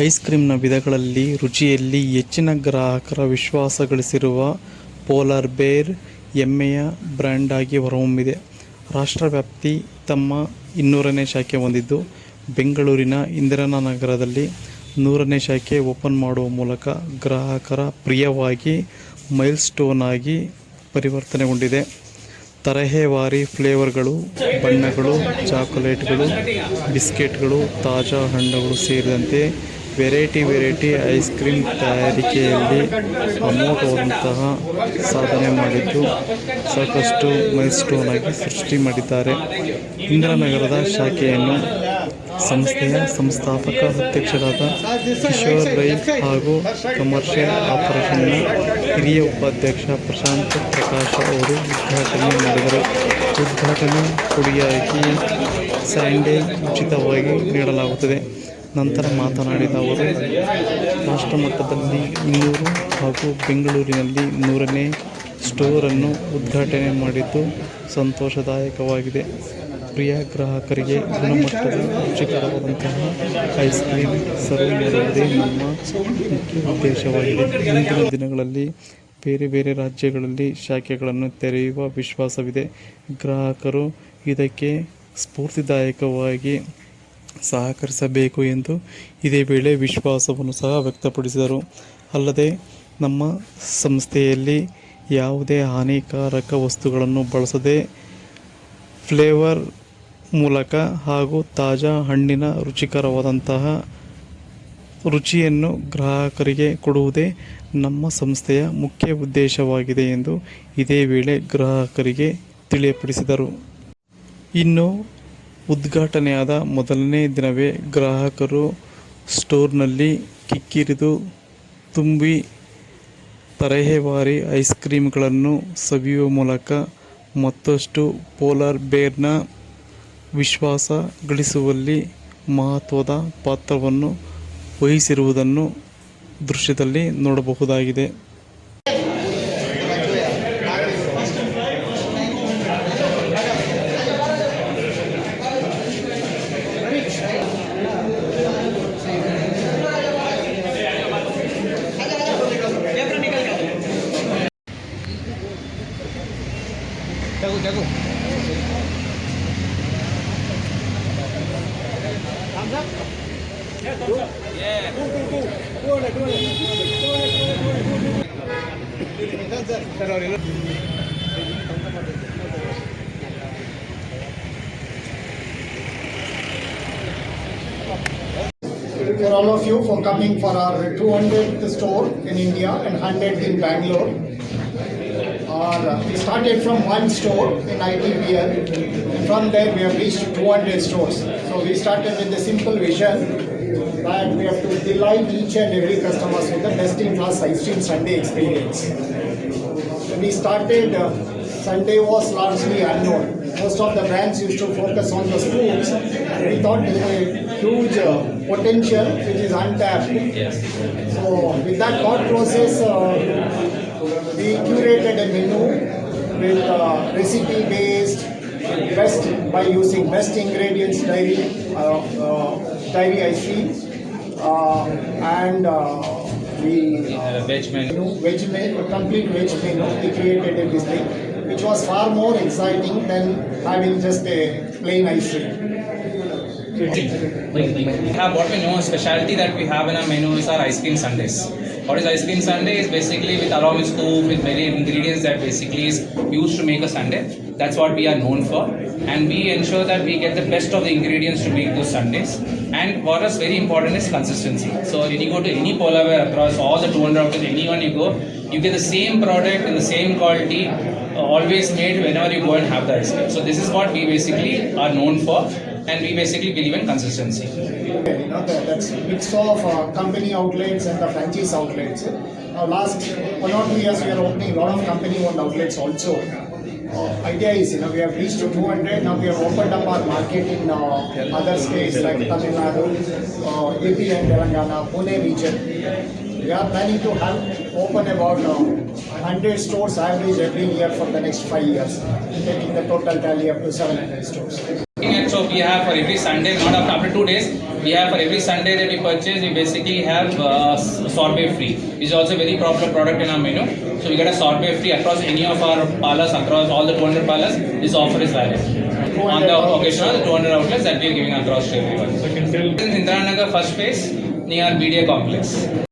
Ice ಕ್ರೀಮ್ನ ವಿಧಗಳಲ್ಲಿ ರುಚಿಯಲ್ಲಿ ಹೆಚ್ಚಿನ ಗ್ರಾಹಕರ ವಿಶ್ವಾಸ ಗಳಿಸಿರುವ ಪೋಲಾರ್ ಬೇರ್ ಹೆಮ್ಮೆಯ ಬ್ರ್ಯಾಂಡ್ ಆಗಿ ಹೊರಹೊಮ್ಮಿದೆ. ರಾಷ್ಟ್ರವ್ಯಾಪಿ ತಮ್ಮ 200ನೇ ಶಾಖೆ ಹೊಂದಿದ್ದು, ಬೆಂಗಳೂರಿನ ಇಂದಿರಾನಗರದಲ್ಲಿ 100ನೇ ಶಾಖೆ ಓಪನ್ ಮಾಡುವ ಮೂಲಕ ಗ್ರಾಹಕರ ಪ್ರಿಯವಾಗಿ ಮೈಲ್ಸ್ಟೋನ್ ಆಗಿ ಪರಿವರ್ತನೆಗೊಂಡಿದೆ. ತರಹೇವಾರಿ ಫ್ಲೇವರ್ಗಳು, ಬಣ್ಣಗಳು, ಚಾಕೊಲೇಟ್ಗಳು, ಬಿಸ್ಕೆಟ್ಗಳು, ತಾಜಾ ಹಣ್ಣುಗಳು ಸೇರಿದಂತೆ ವೆರೈಟಿ ಐಸ್ ಕ್ರೀಮ್ ತಯಾರಿಕೆಯಲ್ಲಿ ಅಮೋಘವಾದಂತಹ ಸಾಧನೆ ಮಾಡಿದ್ದು, ಸಾಕಷ್ಟು ಮೈಲ್ಸ್ಟೋನ್ ಆಗಿ ಸೃಷ್ಟಿ ಮಾಡಿದ್ದಾರೆ. ಇಂದಿರಾನಗರದ ಶಾಖೆಯನ್ನು ಸಂಸ್ಥೆಯ ಸಂಸ್ಥಾಪಕ ಅಧ್ಯಕ್ಷರಾದ ಕಿಶೋರ್ ರೈ ಹಾಗೂ ಕಮರ್ಷಿಯಲ್ ಆಪರೇಷನ್ನ ಹಿರಿಯ ಉಪಾಧ್ಯಕ್ಷ ಪ್ರಶಾಂತ್ ಪ್ರಕಾಶ್ ಅವರು ಉದ್ಘಾಟನೆ ಮಾಡಿದರು. ಉದ್ಘಾಟನೆ ಕೊಡುಗೆಯಾಗಿ ಸ್ಯಾಂಡೇ ಉಚಿತವಾಗಿ ನೀಡಲಾಗುತ್ತದೆ. ನಂತರ ಮಾತನಾಡಿದ ಅವರು, ರಾಷ್ಟ್ರಮಟ್ಟದಲ್ಲಿ 200 ಹಾಗೂ ಬೆಂಗಳೂರಿನಲ್ಲಿ 100ನೇ ಸ್ಟೋರನ್ನು ಉದ್ಘಾಟನೆ ಮಾಡಿದ್ದು ಸಂತೋಷದಾಯಕವಾಗಿದೆ. ಪ್ರಿಯ ಗ್ರಾಹಕರಿಗೆ ಗುಣಮಟ್ಟದ ರುಚಿಕರವಾದಂತಹ ಐಸ್ ಕ್ರೀಮ್ ಸರ್ವ್ ಮಾಡುವುದೇ ನಮ್ಮ ಮುಖ್ಯ ಉದ್ದೇಶವಾಗಿದೆ. ಮುಂದಿನ ದಿನಗಳಲ್ಲಿ ಬೇರೆ ರಾಜ್ಯಗಳಲ್ಲಿ ಶಾಖೆಗಳನ್ನು ತೆರೆಯುವ ವಿಶ್ವಾಸವಿದೆ. ಗ್ರಾಹಕರು ಇದಕ್ಕೆ ಸ್ಫೂರ್ತಿದಾಯಕವಾಗಿ ಸಹಕರಿಸಬೇಕು ಎಂದು ಇದೇ ವೇಳೆ ವಿಶ್ವಾಸವನ್ನು ಸಹ ವ್ಯಕ್ತಪಡಿಸಿದರು. ಅಲ್ಲದೆ ನಮ್ಮ ಸಂಸ್ಥೆಯಲ್ಲಿ ಯಾವುದೇ ಹಾನಿಕಾರಕ ವಸ್ತುಗಳನ್ನು ಬಳಸದೆ ಫ್ಲೇವರ್ ಮೂಲಕ ಹಾಗೂ ತಾಜಾ ಹಣ್ಣಿನ ರುಚಿಕರವಾದಂತಹ ರುಚಿಯನ್ನು ಗ್ರಾಹಕರಿಗೆ ಕೊಡುವುದೇ ನಮ್ಮ ಸಂಸ್ಥೆಯ ಮುಖ್ಯ ಉದ್ದೇಶವಾಗಿದೆ ಎಂದು ಇದೇ ವೇಳೆ ಗ್ರಾಹಕರಿಗೆ ತಿಳಿಯಪಡಿಸಿದರು. ಇನ್ನು ಉದ್ಘಾಟನೆಯಾದ ಮೊದಲನೇ ದಿನವೇ ಗ್ರಾಹಕರು ಸ್ಟೋರ್ನಲ್ಲಿ ಕಿಕ್ಕಿರಿದು ತುಂಬಿ ತರಹೇವಾರಿ ಐಸ್ ಕ್ರೀಮ್ಗಳನ್ನು ಸವಿಯುವ ಮೂಲಕ ಮತ್ತಷ್ಟು ಪೋಲಾರ್ ಬೇರ್ನ ವಿಶ್ವಾಸ ಗಳಿಸುವಲ್ಲಿ ಮಹತ್ವದ ಪಾತ್ರವನ್ನು ವಹಿಸಿರುವುದನ್ನು ದೃಶ್ಯದಲ್ಲಿ ನೋಡಬಹುದಾಗಿದೆ. For all of you for coming for our 200th store in India and 100th in Bangalore. We started from one store in ITPL, and from there we have reached 200 stores. So we started with the simple vision that we have to delight each and every customer with the best-in-class ice cream sundae experience. When we started, Sunday was largely unknown. Most of the brands used to focus on the spoons. We thought there was a huge potential which is untapped. Yes. So with that thought process, we curated a menu with recipe-based, by using best ingredients dairy ice cream, and we veg menu, complete veg menu. We created this thing, which was far more exciting than having just a plain ice cream. We have what we know a specialty that we have in our menu is our ice cream sundaes. What is ice cream sundae is basically along with scoop with many ingredients that basically is used to make a sundae. That's what we are known for, and we ensure that we get the best of the ingredients to make those sundaes. And what is very important is consistency. So when you go to any polar bear across all the 200 outlets, anyone you go, you get the same product in the same quality, always made whenever you go and have the ice cream. So this is what we basically are known for, and we basically believe in consistency. That's mix of company outlets and the franchise outlets. Last 1 or 2 years we are opening a lot of company-owned outlets also. Idea is, we have reached to 200. Now we have opened up our market in other states like Tamil Nadu, AP and Telangana, Pune region. We are planning to open about 100 stores average every year for the next 5 years, taking the total tally up to 700 stores. So we have for every Sunday, not after 2 days, we have for every Sunday that we purchase, we basically have sorbet free, which is also a very popular product in our menu. So we get a sorbet free across any of our parlors, across all the 200 parlors. This offer is valid on the occasional 200 outlets that we are giving across to everyone. In Indiranagar first phase near BDA complex.